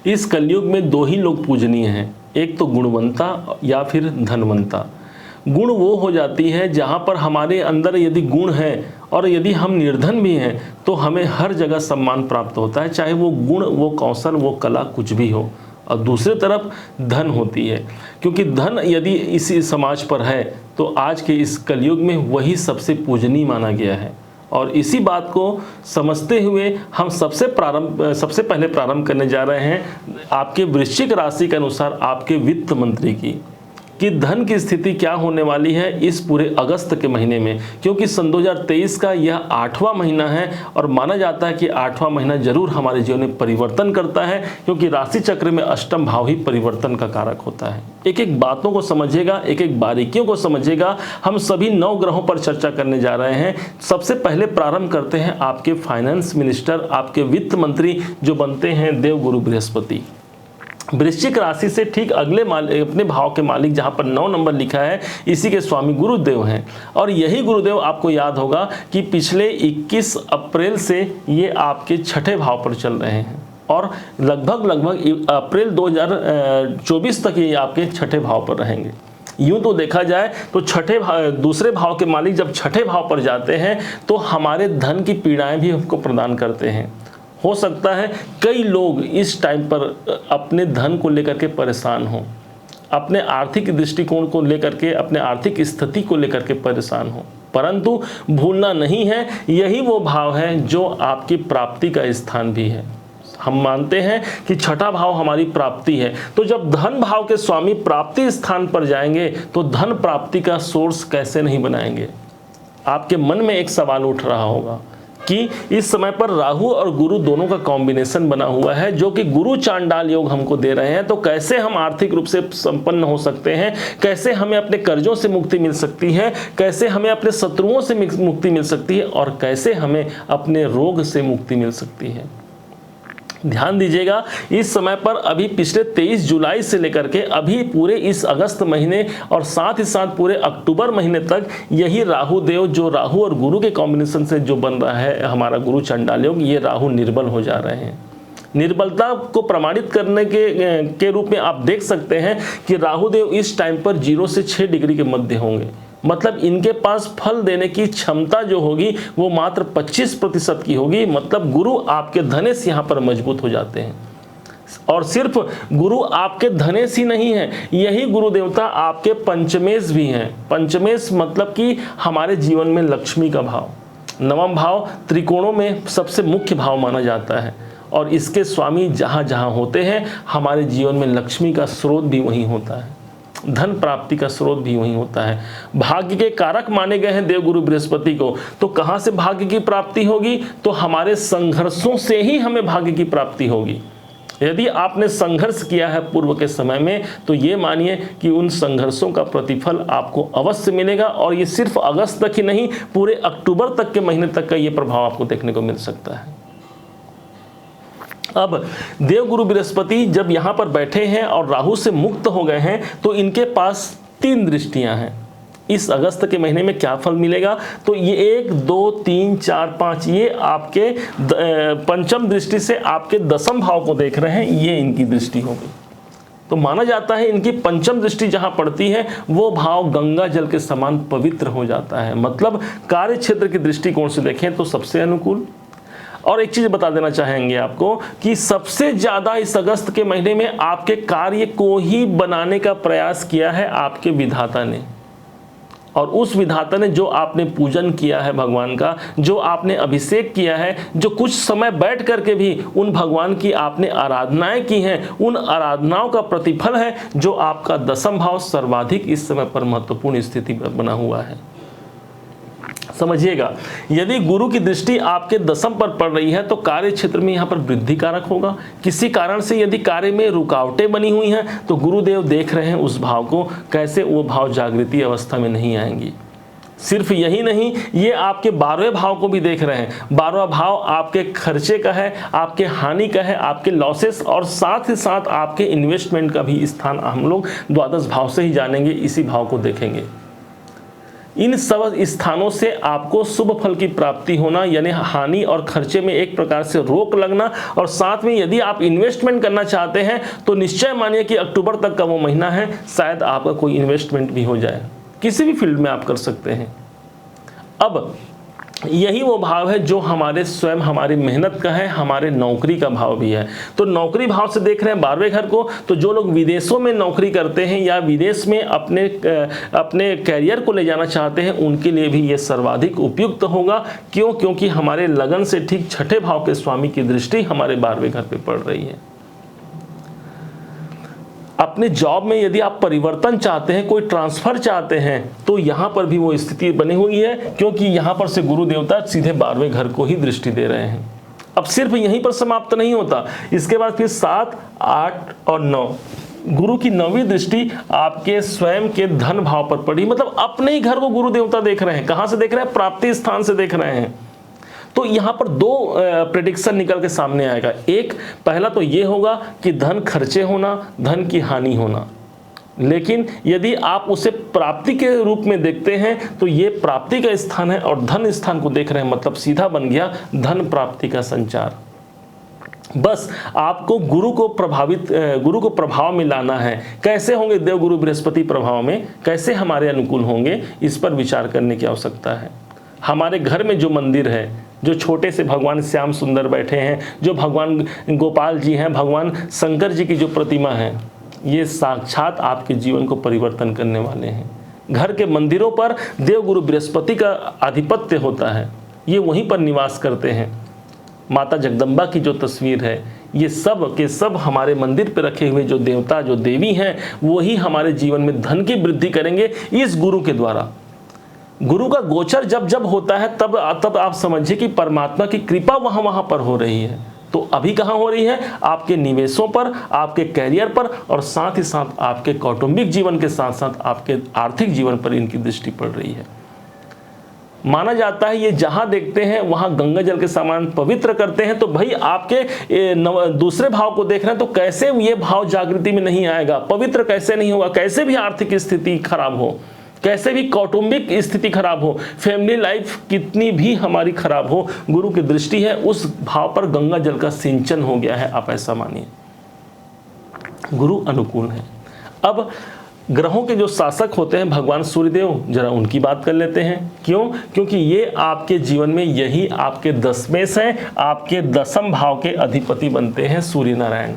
इस कलयुग में दो ही लोग पूजनीय हैं, एक तो गुणवंता या फिर धनवंता। गुण वो हो जाती है जहाँ पर हमारे अंदर यदि गुण है और यदि हम निर्धन भी हैं तो हमें हर जगह सम्मान प्राप्त होता है, चाहे वो गुण, वो कौशल, वो कला कुछ भी हो। और दूसरी तरफ धन होती है, क्योंकि धन यदि इसी समाज पर है तो आज के इस कलयुग में वही सबसे पूजनीय माना गया है। और इसी बात को समझते हुए हम सबसे पहले प्रारंभ करने जा रहे हैं आपके वृश्चिक राशि के अनुसार आपके वित्त मंत्री की, कि धन की स्थिति क्या होने वाली है इस पूरे अगस्त के महीने में। क्योंकि सन 2023 का यह 8वां महीना है और माना जाता है कि 8वां महीना जरूर हमारे जीवन में परिवर्तन करता है, क्योंकि राशि चक्र में अष्टम भाव ही परिवर्तन का कारक होता है। एक एक बातों को समझिएगा, एक एक बारीकियों को समझिएगा। हम सभी 9 ग्रहों पर चर्चा करने जा रहे हैं। सबसे पहले प्रारंभ करते हैं आपके फाइनेंस मिनिस्टर, आपके वित्त मंत्री जो बनते हैं देवगुरु बृहस्पति। वृश्चिक राशि से ठीक अगले अपने भाव के मालिक जहां पर 9 नंबर लिखा है, इसी के स्वामी गुरुदेव हैं। और यही गुरुदेव आपको याद होगा कि पिछले 21 अप्रैल से ये आपके छठे भाव पर चल रहे हैं और लगभग अप्रैल 2024 तक ये आपके छठे भाव पर रहेंगे। यूं तो देखा जाए तो दूसरे भाव के मालिक जब छठे भाव पर जाते हैं तो हमारे धन की पीड़ाएं भी हमको प्रदान करते हैं। हो सकता है कई लोग इस टाइम पर अपने धन को लेकर के परेशान हों, अपने आर्थिक दृष्टिकोण को लेकर के, अपने आर्थिक स्थिति को लेकर के परेशान हों, परंतु भूलना नहीं है यही वो भाव है जो आपकी प्राप्ति का स्थान भी है। हम मानते हैं कि छठा भाव हमारी प्राप्ति है, तो जब धन भाव के स्वामी प्राप्ति स्थान पर जाएंगे तो धन प्राप्ति का सोर्स कैसे नहीं बनाएंगे। आपके मन में एक सवाल उठ रहा होगा कि इस समय पर राहु और गुरु दोनों का कॉम्बिनेशन बना हुआ है जो कि गुरु चांडाल योग हमको दे रहे हैं, तो कैसे हम आर्थिक रूप से संपन्न हो सकते हैं, कैसे हमें अपने कर्जों से मुक्ति मिल सकती है, कैसे हमें अपने शत्रुओं से मुक्ति मिल सकती है और कैसे हमें अपने रोग से मुक्ति मिल सकती है। ध्यान दीजिएगा, इस समय पर अभी पिछले 23 जुलाई से लेकर के अभी पूरे इस अगस्त महीने और साथ ही साथ पूरे अक्टूबर महीने तक यही राहु देव जो राहु और गुरु के कॉम्बिनेशन से जो बन रहा है हमारा गुरु चंडाल योग, ये राहु निर्बल हो जा रहे हैं। निर्बलता को प्रमाणित करने के रूप में आप देख सकते हैं कि राहु देव इस टाइम पर 0 से 6 डिग्री के मध्य होंगे। मतलब इनके पास फल देने की क्षमता जो होगी वो मात्र 25% की होगी। मतलब गुरु आपके धनेश यहाँ पर मजबूत हो जाते हैं। और सिर्फ गुरु आपके धनेश ही नहीं है, यही गुरु देवता आपके पंचमेश भी हैं। पंचमेश मतलब कि हमारे जीवन में लक्ष्मी का भाव। नवम भाव त्रिकोणों में सबसे मुख्य भाव माना जाता है और इसके स्वामी जहाँ जहाँ होते हैं हमारे जीवन में लक्ष्मी का स्रोत भी वहीं होता है, धन प्राप्ति का स्रोत भी वहीं होता है। भाग्य के कारक माने गए हैं देवगुरु बृहस्पति को, तो कहाँ से भाग्य की प्राप्ति होगी, तो हमारे संघर्षों से ही हमें भाग्य की प्राप्ति होगी। यदि आपने संघर्ष किया है पूर्व के समय में तो ये मानिए कि उन संघर्षों का प्रतिफल आपको अवश्य मिलेगा और ये सिर्फ अगस्त तक ही नहीं, पूरे अक्टूबर तक के महीने तक का ये प्रभाव आपको देखने को मिल सकता है। अब देवगुरु बृहस्पति जब यहाँ पर बैठे हैं और राहु से मुक्त हो गए हैं तो इनके पास 3 दृष्टियां हैं। इस अगस्त के महीने में क्या फल मिलेगा, तो ये 1, 2, 3, 4, 5 ये आपके पंचम दृष्टि से आपके दसम भाव को देख रहे हैं, ये इनकी दृष्टि होगी। तो माना जाता है इनकी पंचम दृष्टि जहां पड़ती है वो भाव गंगा जल के समान पवित्र हो जाता है। मतलब कार्य क्षेत्र की दृष्टिकोण से देखें तो सबसे अनुकूल। और एक चीज बता देना चाहेंगे आपको कि सबसे ज्यादा इस अगस्त के महीने में आपके कार्य को ही बनाने का प्रयास किया है आपके विधाता ने। और उस विधाता ने जो आपने पूजन किया है भगवान का, जो आपने अभिषेक किया है, जो कुछ समय बैठ करके भी उन भगवान की आपने आराधनाएं की हैं, उन आराधनाओं का प्रतिफल है जो आपका दसम भाव सर्वाधिक इस समय पर महत्वपूर्ण स्थिति पर बना हुआ है। समझिएगा, यदि गुरु की दृष्टि आपके दसम पर पड़ रही है तो कार्य क्षेत्र में यहाँ पर वृद्धि कारक होगा। किसी कारण से यदि कार्य में रुकावटें बनी हुई हैं तो गुरुदेव देख रहे हैं उस भाव को, कैसे वो भाव जागृति अवस्था में नहीं आएंगी। सिर्फ यही नहीं, ये आपके 12वें भाव को भी देख रहे हैं। 12वां भाव आपके खर्चे का है, आपके हानि का है, आपके लॉसेस और साथ ही साथ आपके इन्वेस्टमेंट का भी स्थान हम लोग द्वादश भाव से ही जानेंगे, इसी भाव को देखेंगे। इन सब स्थानों से आपको शुभ फल की प्राप्ति होना, यानी हानि और खर्चे में एक प्रकार से रोक लगना। और साथ में यदि आप इन्वेस्टमेंट करना चाहते हैं तो निश्चय मानिए कि अक्टूबर तक का वो महीना है, शायद आपका कोई इन्वेस्टमेंट भी हो जाए, किसी भी फील्ड में आप कर सकते हैं। अब यही वो भाव है जो हमारे स्वयं हमारी मेहनत का है, हमारे नौकरी का भाव भी है। तो नौकरी भाव से देख रहे हैं 12वें घर को, तो जो लोग विदेशों में नौकरी करते हैं या विदेश में अपने कैरियर को ले जाना चाहते हैं, उनके लिए भी ये सर्वाधिक उपयुक्त होगा। क्यों? क्योंकि हमारे लगन से ठीक छठे भाव के स्वामी की दृष्टि हमारे 12वें घर पे पड़ रही है। अपने जॉब में यदि आप परिवर्तन चाहते हैं, कोई ट्रांसफर चाहते हैं, तो यहां पर भी वो स्थिति बनी हुई है, क्योंकि यहां पर से गुरु देवता सीधे 12वें घर को ही दृष्टि दे रहे हैं। अब सिर्फ यहीं पर समाप्त नहीं होता, इसके बाद फिर 7, 8 और 9 गुरु की 9वीं दृष्टि आपके स्वयं के धन भाव पर पड़ी। मतलब अपने ही घर को गुरु देवता देख रहे हैं। कहां से देख रहे हैं? प्राप्ति स्थान से देख रहे हैं। तो यहां पर दो प्रेडिक्शन निकल के सामने आएगा। एक, पहला तो ये होगा कि धन खर्चे होना, धन की हानि होना। लेकिन यदि आप उसे प्राप्ति के रूप में देखते हैं तो ये प्राप्ति का स्थान है और धन स्थान को देख रहे हैं, मतलब सीधा बन गया धन प्राप्ति का संचार। बस आपको गुरु को प्रभाव में लाना है। कैसे होंगे देवगुरु बृहस्पति प्रभाव में, कैसे हमारे अनुकूल होंगे, इस पर विचार करने की आवश्यकता है। हमारे घर में जो मंदिर है, जो छोटे से भगवान श्याम सुंदर बैठे हैं, जो भगवान गोपाल जी हैं, भगवान शंकर जी की जो प्रतिमा है, ये साक्षात आपके जीवन को परिवर्तन करने वाले हैं। घर के मंदिरों पर देवगुरु बृहस्पति का आधिपत्य होता है, ये वहीं पर निवास करते हैं। माता जगदम्बा की जो तस्वीर है, ये सब के सब हमारे मंदिर पर रखे हुए जो देवता, जो देवी हैं, वही हमारे जीवन में धन की वृद्धि करेंगे इस गुरु के द्वारा। गुरु का गोचर जब जब होता है तब आप समझिए कि परमात्मा की कृपा वहां पर हो रही है। तो अभी कहां हो रही है? आपके निवेशों पर, आपके कैरियर पर, और साथ ही साथ आपके कौटुंबिक जीवन के साथ साथ आपके आर्थिक जीवन पर इनकी दृष्टि पड़ रही है। माना जाता है ये जहां देखते हैं वहां गंगा जल के समान पवित्र करते हैं। तो भाई आपके दूसरे भाव को देख रहे हैं तो कैसे ये भाव जागृति में नहीं आएगा, पवित्र कैसे नहीं होगा, कैसे भी आर्थिक स्थिति खराब हो, कैसे भी कौटुंबिक स्थिति खराब हो, फैमिली लाइफ कितनी भी हमारी खराब हो, गुरु की दृष्टि है, उस भाव पर गंगा जल का सिंचन हो गया है। आप ऐसा मानिए, गुरु अनुकूल है। अब ग्रहों के जो शासक होते हैं भगवान सूर्यदेव, जरा उनकी बात कर लेते हैं। क्यों? क्योंकि ये आपके जीवन में यही आपके 10वें से आपके 10म भाव के अधिपति बनते हैं सूर्य नारायण।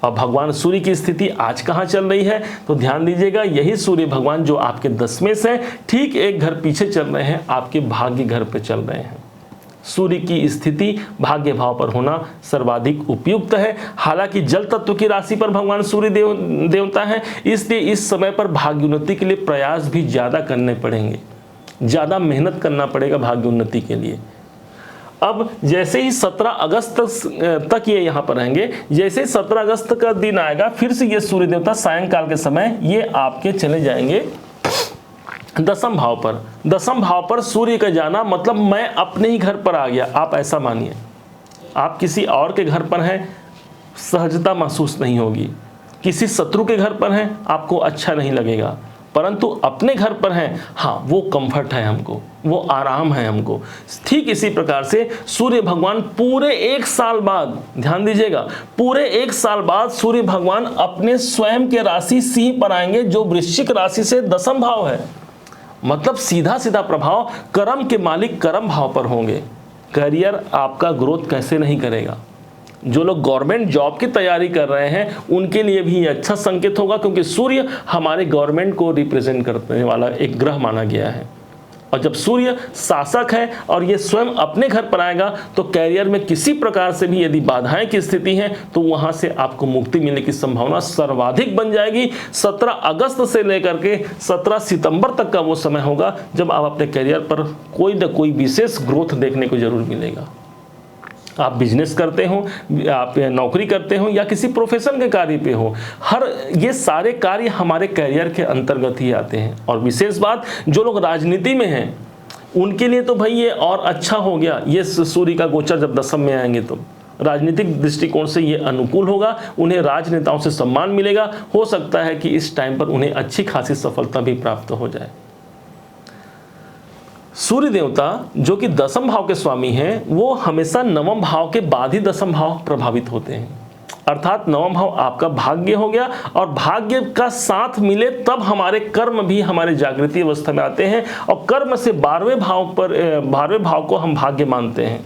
और भगवान सूर्य की स्थिति आज कहाँ चल रही है? तो ध्यान दीजिएगा, यही सूर्य भगवान जो आपके 10वें से ठीक एक घर पीछे चल रहे हैं, आपके भाग्य घर पे चल रहे हैं। सूर्य की स्थिति भाग्य भाव पर होना सर्वाधिक उपयुक्त है। हालांकि जल तत्व की राशि पर भगवान सूर्य देवता है, इसलिए इस समय पर भाग्य उन्नति के लिए प्रयास भी ज़्यादा करने पड़ेंगे, ज़्यादा मेहनत करना पड़ेगा भाग्य उन्नति के लिए। अब जैसे ही 17 अगस्त तक ये यहाँ पर रहेंगे, जैसे ही 17 अगस्त का दिन आएगा, फिर से ये सूर्य देवता सायंकाल के समय ये आपके चले जाएंगे 10म भाव पर। 10म भाव पर सूर्य का जाना मतलब मैं अपने ही घर पर आ गया। आप ऐसा मानिए, आप किसी और के घर पर हैं, सहजता महसूस नहीं होगी। किसी शत्रु के घर पर हैं, आपको अच्छा नहीं लगेगा। परंतु अपने घर पर हैं, हाँ वो कंफर्ट है हमको, वो आराम है हमको। ठीक इसी प्रकार से सूर्य भगवान पूरे 1 साल बाद, ध्यान दीजिएगा, पूरे 1 साल बाद सूर्य भगवान अपने स्वयं के राशि सिंह पर आएंगे, जो वृश्चिक राशि से 10म भाव है। मतलब सीधा सीधा प्रभाव कर्म के मालिक कर्म भाव पर होंगे। करियर आपका ग्रोथ कैसे नहीं करेगा? जो लोग गवर्नमेंट जॉब की तैयारी कर रहे हैं उनके लिए भी अच्छा संकेत होगा, क्योंकि सूर्य हमारे गवर्नमेंट को रिप्रेजेंट करने वाला एक ग्रह माना गया है। और जब सूर्य शासक है और ये स्वयं अपने घर पर आएगा तो कैरियर में किसी प्रकार से भी यदि बाधाएं की स्थिति है तो वहां से आपको मुक्ति मिलने की संभावना सर्वाधिक बन जाएगी। 17 अगस्त से लेकर के 17 सितंबर तक का वो समय होगा जब आप अपने कैरियर पर कोई न कोई विशेष ग्रोथ देखने को जरूर मिलेगा। आप बिजनेस करते हो, आप नौकरी करते हो या किसी प्रोफेशन के कार्य पे हो, ये सारे कार्य हमारे कैरियर के अंतर्गत ही आते हैं। और विशेष बात, जो लोग राजनीति में हैं उनके लिए तो भाई ये और अच्छा हो गया। ये सूर्य का गोचर जब 10म में आएंगे तो राजनीतिक दृष्टिकोण से ये अनुकूल होगा, उन्हें राजनेताओं से सम्मान मिलेगा। हो सकता है कि इस टाइम पर उन्हें अच्छी खासी सफलता भी प्राप्त हो जाए। सूर्य देवता जो कि दसम भाव के स्वामी हैं, वो हमेशा नवम भाव के बाद ही दसम भाव प्रभावित होते हैं। अर्थात नवम भाव आपका भाग्य हो गया, और भाग्य का साथ मिले तब हमारे कर्म भी हमारे जागृति अवस्था में आते हैं, और कर्म से 12वें भाव को हम भाग्य मानते हैं।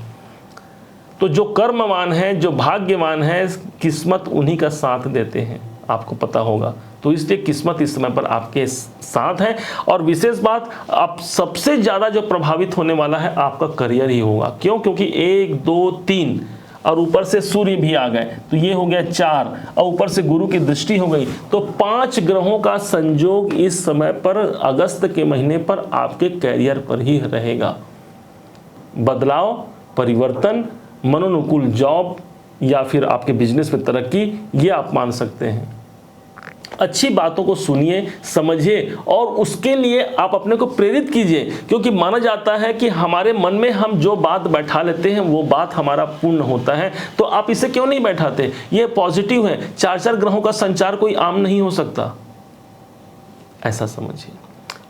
तो जो कर्मवान है, जो भाग्यवान है, किस्मत उन्हीं का साथ देते हैं, आपको पता होगा। तो इसलिए किस्मत इस समय पर आपके साथ है। और विशेष बात, आप सबसे ज़्यादा जो प्रभावित होने वाला है आपका करियर ही होगा। क्यों? क्योंकि 1 2 3 और ऊपर से सूर्य भी आ गए, तो ये हो गया 4, और ऊपर से गुरु की दृष्टि हो गई, तो 5 ग्रहों का संयोग इस समय पर अगस्त के महीने पर आपके करियर पर ही रहेगा। बदलाव, परिवर्तन, मनोनुकूल जॉब या फिर आपके बिजनेस में तरक्की, ये आप मान सकते हैं। अच्छी बातों को सुनिए, समझिए, और उसके लिए आप अपने को प्रेरित कीजिए, क्योंकि माना जाता है कि हमारे मन में हम जो बात बैठा लेते हैं वो बात हमारा पूर्ण होता है। तो आप इसे क्यों नहीं बैठाते? ये पॉजिटिव है। 4 ग्रहों का संचार कोई आम नहीं हो सकता, ऐसा समझिए।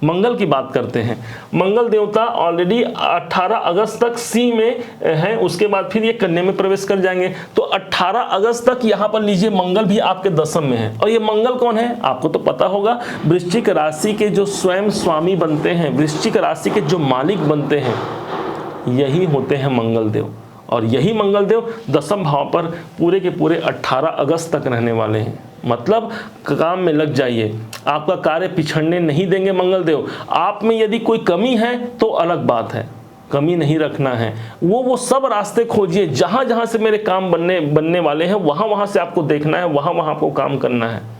मंगल की बात करते हैं। मंगल देवता ऑलरेडी 18 अगस्त तक सिंह में हैं, उसके बाद फिर ये कन्या में प्रवेश कर जाएंगे। तो 18 अगस्त तक यहाँ पर लीजिए मंगल भी आपके दशम में है। और ये मंगल कौन है? आपको तो पता होगा, वृश्चिक राशि के जो स्वयं स्वामी बनते हैं, वृश्चिक राशि के जो मालिक बनते हैं, यही होते हैं मंगल देव। और यही मंगल देव दशम भाव पर पूरे के पूरे 18 अगस्त तक रहने वाले हैं। मतलब काम में लग जाइए, आपका कार्य पिछड़ने नहीं देंगे मंगल देव। आप में यदि कोई कमी है तो अलग बात है, कमी नहीं रखना है। वो सब रास्ते खोजिए, जहाँ जहाँ से मेरे काम बनने वाले हैं, वहाँ से आपको देखना है, वहाँ आपको काम करना है।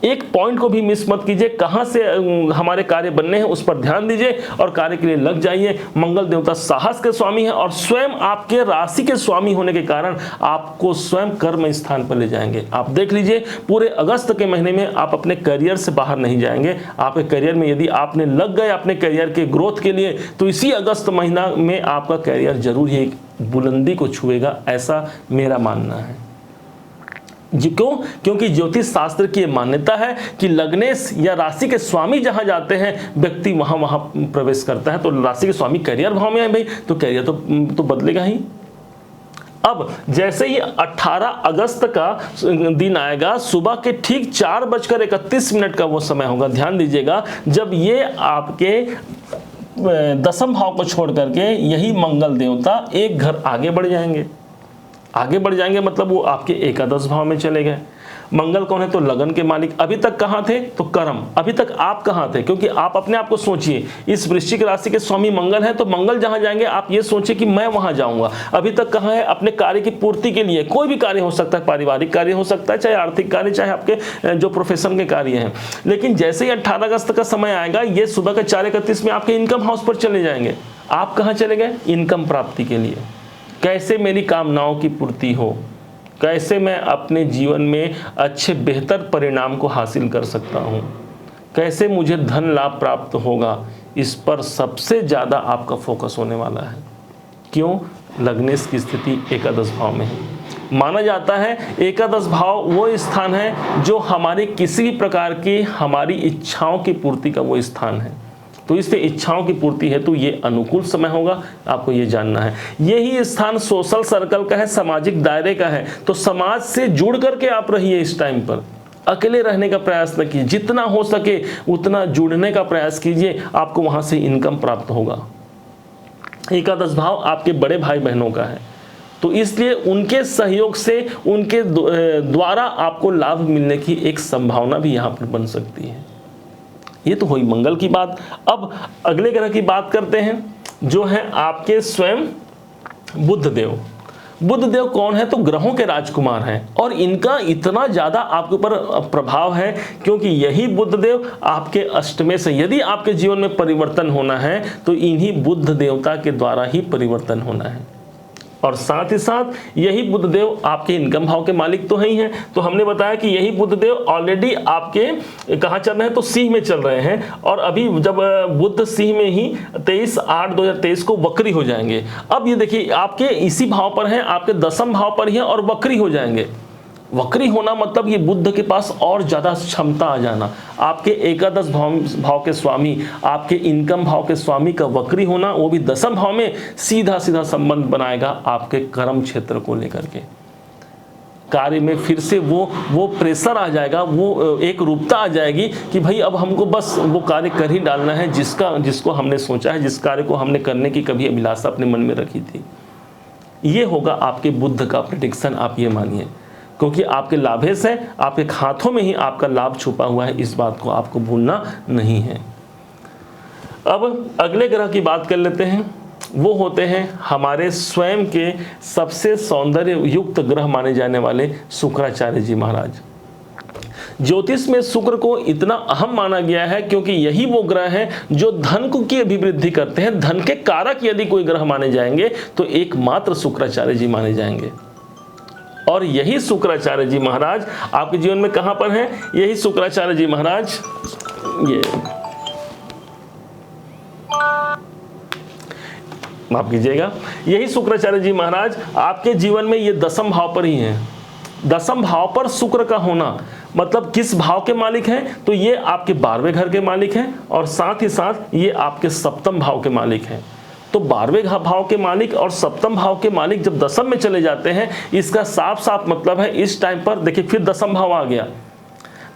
एक पॉइंट को भी मिस मत कीजिए, कहाँ से हमारे कार्य बनने हैं उस पर ध्यान दीजिए और कार्य के लिए लग जाइए। मंगल देवता साहस के स्वामी है, और स्वयं आपके राशि के स्वामी होने के कारण आपको स्वयं कर्म स्थान पर ले जाएंगे। आप देख लीजिए, पूरे अगस्त के महीने में आप अपने करियर से बाहर नहीं जाएंगे। आपके करियर में यदि आपने लग गए अपने करियर के ग्रोथ के लिए, तो इसी अगस्त महीना में आपका करियर जरूर ही एक बुलंदी को छुएगा, ऐसा मेरा मानना है जी। क्यों? क्योंकि ज्योतिष शास्त्र की मान्यता है कि लग्नेश या राशि के स्वामी जहां जाते हैं, व्यक्ति वहां प्रवेश करता है। तो राशि के स्वामी करियर भाव में है भाई, तो करियर तो बदलेगा ही। अब जैसे ही 18 अगस्त का दिन आएगा, सुबह के ठीक 4:31 का वो समय होगा, ध्यान दीजिएगा, जब ये आपके दशम भाव को छोड़ करके यही मंगल देवता एक घर आगे बढ़ जाएंगे। आगे बढ़ जाएंगे मतलब वो आपके एकादश भाव में चले गए। मंगल कौन है? तो लगन के मालिक। अभी तक कहाँ थे? तो कर्म। अभी तक आप कहाँ थे? क्योंकि आप अपने आप को सोचिए, इस वृश्चिक राशि के स्वामी मंगल है, तो मंगल जहाँ जाएंगे आप ये सोचिए कि मैं वहाँ जाऊँगा। अभी तक कहाँ है? अपने कार्य की पूर्ति के लिए। कोई भी कार्य हो सकता है, पारिवारिक कार्य हो सकता है, चाहे आर्थिक कार्य, चाहे आपके जो प्रोफेशन के कार्य हैं। लेकिन जैसे ही 18 अगस्त का समय आएगा, ये सुबह के 4:31 में आपके इनकम हाउस पर चले जाएंगे। आप कहाँ चले गए? इनकम प्राप्ति के लिए। कैसे मेरी कामनाओं की पूर्ति हो, कैसे मैं अपने जीवन में अच्छे बेहतर परिणाम को हासिल कर सकता हूँ, कैसे मुझे धन लाभ प्राप्त होगा, इस पर सबसे ज़्यादा आपका फोकस होने वाला है। क्यों? लग्नेश की स्थिति एकादश भाव में है। माना जाता है एकादश भाव वो स्थान है जो हमारी किसी भी प्रकार की हमारी इच्छाओं की पूर्ति का वो स्थान है। तो इसलिए इच्छाओं की पूर्ति है तो ये अनुकूल समय होगा, आपको ये जानना है। यही स्थान सोशल सर्कल का है, सामाजिक दायरे का है। तो समाज से जुड़ करके आप रहिए इस टाइम पर, अकेले रहने का प्रयास न कीजिए। जितना हो सके उतना जुड़ने का प्रयास कीजिए, आपको वहां से इनकम प्राप्त होगा। एकादश भाव आपके बड़े भाई बहनों का है, तो इसलिए उनके सहयोग से, उनके द्वारा आपको लाभ मिलने की एक संभावना भी यहाँ पर बन सकती है। ये तो हुई मंगल की बात। अब अगले ग्रह की बात करते हैं, जो है आपके स्वयं बुध देव। बुध देव कौन है? तो ग्रहों के राजकुमार हैं, और इनका इतना ज़्यादा आपके ऊपर प्रभाव है क्योंकि यही बुध देव आपके अष्टमें से, यदि आपके जीवन में परिवर्तन होना है तो इन्हीं बुध देवता के द्वारा ही परिवर्तन होना है। और साथ ही साथ यही बुध देव आपके इनकम भाव के मालिक तो ही हैं। तो हमने बताया कि यही बुध देव ऑलरेडी आपके कहाँ चल रहे हैं? तो सिंह में चल रहे हैं, और अभी जब बुध सिंह में ही 23/8/2023 को वक्री हो जाएंगे। अब ये देखिए, आपके इसी भाव पर हैं, आपके दशम भाव पर ही हैं और वक्री हो जाएंगे। वक्री होना मतलब ये बुध के पास और ज़्यादा क्षमता आ जाना। आपके एकादश भाव के स्वामी, आपके इनकम भाव के स्वामी का वक्री होना, वो भी दसम भाव में, सीधा सीधा संबंध बनाएगा आपके कर्म क्षेत्र को लेकर के। कार्य में फिर से वो प्रेशर आ जाएगा, वो एक रूपता आ जाएगी कि भाई अब हमको बस वो कार्य कर ही डालना है जिसको हमने सोचा है, जिस कार्य को हमने करने की कभी अभिलाषा अपने मन में रखी थी। ये होगा आपके बुध का प्रेडिक्शन, आप ये मानिए, क्योंकि आपके लाभेश है, आपके हाथों में ही आपका लाभ छुपा हुआ है, इस बात को आपको भूलना नहीं है। अब अगले ग्रह की बात कर लेते हैं। वो होते हैं हमारे स्वयं के सबसे सौंदर्य युक्त ग्रह माने जाने वाले शुक्राचार्य जी महाराज। ज्योतिष में शुक्र को इतना अहम माना गया है क्योंकि यही वो ग्रह हैं जो धन की अभिवृद्धि करते हैं। धन के कारक यदि कोई ग्रह माने जाएंगे तो एकमात्र शुक्राचार्य जी माने जाएंगे। और यही शुक्राचार्य जी महाराज आपके जीवन में कहां पर हैं? यही शुक्राचार्य जी महाराज, ये माफ कीजिएगा, यही शुक्राचार्य जी महाराज आपके जीवन में ये दसम भाव पर ही हैं। दसम भाव पर शुक्र का होना मतलब किस भाव के मालिक हैं? तो ये आपके 12वें घर के मालिक हैं और साथ ही साथ ये आपके सप्तम भाव के मालिक हैं। तो 12वें भाव के मालिक और सप्तम भाव के मालिक जब दसम में चले जाते हैं, इसका साफ साफ मतलब है इस टाइम पर देखिए फिर दसम भाव आ गया,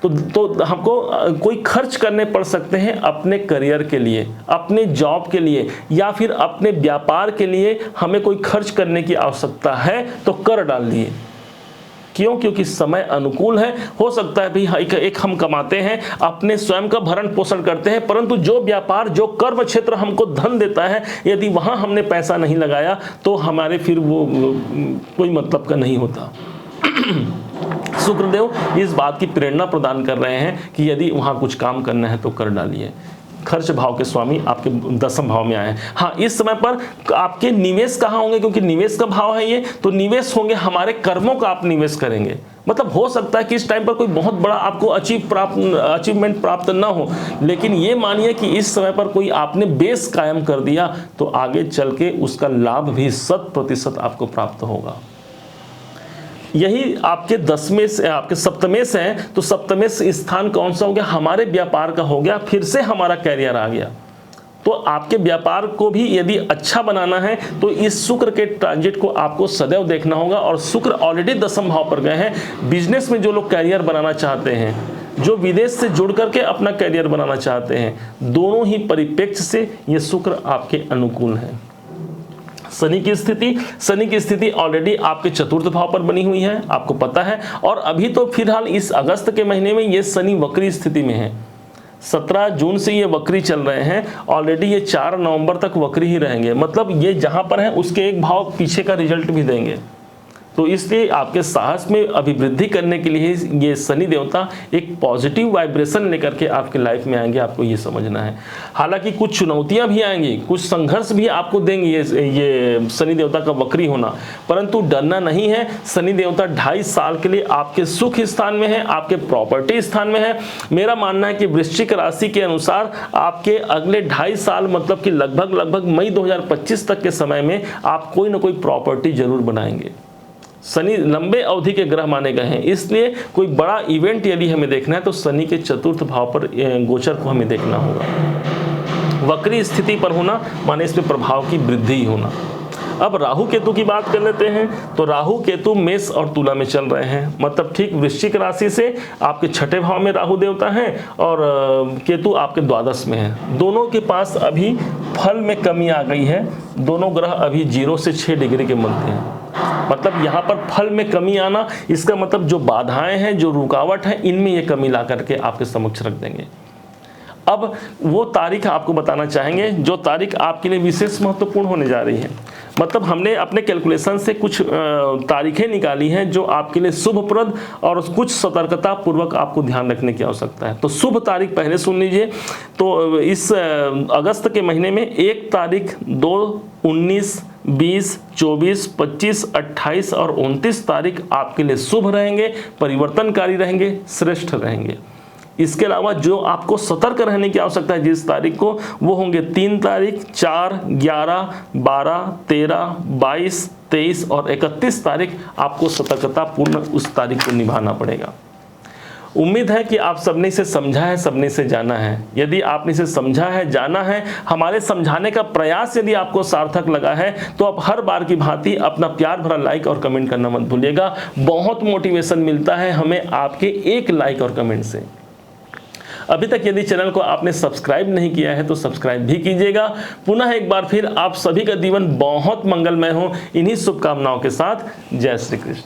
तो हमको कोई खर्च करने पड़ सकते हैं अपने करियर के लिए, अपने जॉब के लिए या फिर अपने व्यापार के लिए। हमें कोई खर्च करने की आवश्यकता है तो कर डालिए। क्यों? क्योंकि समय अनुकूल है। हो सकता है भाई एक हम कमाते हैं, अपने स्वयं का भरण पोषण करते हैं, परंतु जो व्यापार, जो कर्म क्षेत्र हमको धन देता है, यदि वहां हमने पैसा नहीं लगाया तो हमारे फिर वो कोई मतलब का नहीं होता। शुक्रदेव इस बात की प्रेरणा प्रदान कर रहे हैं कि यदि वहां कुछ काम करना है तो कर डालिए। खर्च भाव के स्वामी आपके दसम भाव में आए हैं। हाँ, इस समय पर आपके निवेश कहाँ होंगे? क्योंकि निवेश का भाव है ये, तो निवेश होंगे हमारे कर्मों का आप निवेश करेंगे। मतलब हो सकता है कि इस टाइम पर कोई बहुत बड़ा आपको अचीवमेंट प्राप्त ना हो, लेकिन ये मानिए कि इस समय पर कोई आपने बेस कायम कर दिया तो आगे चल के उसका लाभ भी 100% आपको प्राप्त होगा। यही आपके 10वें से आपके सप्तमें से हैं, तो सप्तमें स्थान कौन सा हो गया? हमारे व्यापार का हो गया, फिर से हमारा कैरियर आ गया। तो आपके व्यापार को भी यदि अच्छा बनाना है तो इस शुक्र के ट्रांजिट को आपको सदैव देखना होगा। और शुक्र ऑलरेडी दसम भाव पर गए हैं। बिजनेस में जो लोग कैरियर बनाना चाहते हैं, जो विदेश से जुड़ करके अपना कैरियर बनाना चाहते हैं, दोनों ही परिप्रेक्ष्य से ये शुक्र आपके अनुकूल है। शनि की स्थिति ऑलरेडी आपके चतुर्थ भाव पर बनी हुई है, आपको पता है। और अभी तो फिलहाल इस अगस्त के महीने में ये शनि वक्री स्थिति में है। 17 जून से ये वक्री चल रहे हैं, ऑलरेडी ये 4 नवंबर तक वक्री ही रहेंगे। मतलब ये जहां पर है उसके एक भाव पीछे का रिजल्ट भी देंगे। तो इसलिए आपके साहस में अभिवृद्धि करने के लिए ये शनि देवता एक पॉजिटिव वाइब्रेशन लेकर के आपके लाइफ में आएंगे, आपको ये समझना है। हालांकि कुछ चुनौतियां भी आएंगी, कुछ संघर्ष भी आपको देंगे ये शनि देवता का वक्री होना, परंतु डरना नहीं है। शनि देवता 2.5 साल के लिए आपके सुख स्थान में है, आपके प्रॉपर्टी स्थान में है। मेरा मानना है कि वृश्चिक राशि के अनुसार आपके अगले 2.5 साल मतलब कि लगभग मई 2025 तक के समय में आप कोई ना कोई प्रॉपर्टी जरूर बनाएंगे। शनि लंबे अवधि के ग्रह माने गए हैं, इसलिए कोई बड़ा इवेंट यदि हमें देखना है तो शनि के चतुर्थ भाव पर गोचर को हमें देखना होगा। वक्री स्थिति पर होना माने इसमें प्रभाव की वृद्धि होना। अब राहु केतु की बात कर लेते हैं। तो राहु केतु मेष और तुला में चल रहे हैं, मतलब ठीक वृश्चिक राशि से आपके 6ठे भाव में राहु देवता हैं और केतु आपके द्वादश में है। दोनों के पास अभी फल में कमी आ गई है। दोनों ग्रह अभी 0 से 6 डिग्री के मध्य हैं। मतलब यहाँ पर फल में कमी आना, इसका मतलब जो बाधाएं हैं, जो रुकावट है, इनमें ये कमी ला करके आपके समक्ष रख देंगे। अब वो तारीख आपको बताना चाहेंगे जो तारीख आपके लिए विशेष महत्वपूर्ण होने जा रही है। मतलब हमने अपने कैलकुलेशन से कुछ तारीखें निकाली हैं जो आपके लिए शुभप्रद और कुछ सतर्कता पूर्वक आपको ध्यान रखने की आवश्यकता है। तो शुभ तारीख पहले सुन लीजिए। तो इस अगस्त के महीने में 1 तारीख, 2, 19, 20, 24, 25, 28 और 29 तारीख आपके लिए शुभ रहेंगे, परिवर्तनकारी रहेंगे, श्रेष्ठ रहेंगे। इसके अलावा जो आपको सतर्क रहने की आवश्यकता है जिस तारीख को, वो होंगे 3 तारीख, 4, 11, 12, 13, 22, 23 और 31 तारीख आपको सतर्कतापूर्ण उस तारीख को निभाना पड़ेगा। उम्मीद है कि आप सबने इसे समझा है, सबने इसे जाना है। यदि आपने इसे समझा है, जाना है, हमारे समझाने का प्रयास यदि आपको सार्थक लगा है, तो आप हर बार की भांति अपना प्यार भरा लाइक और कमेंट करना मत भूलिएगा। बहुत मोटिवेशन मिलता है हमें आपके एक लाइक और कमेंट से। अभी तक यदि चैनल को आपने सब्सक्राइब नहीं किया है तो सब्सक्राइब भी कीजिएगा। पुनः एक बार फिर आप सभी का जीवन बहुत मंगलमय हो, इन्हीं शुभकामनाओं के साथ। जय श्री कृष्ण।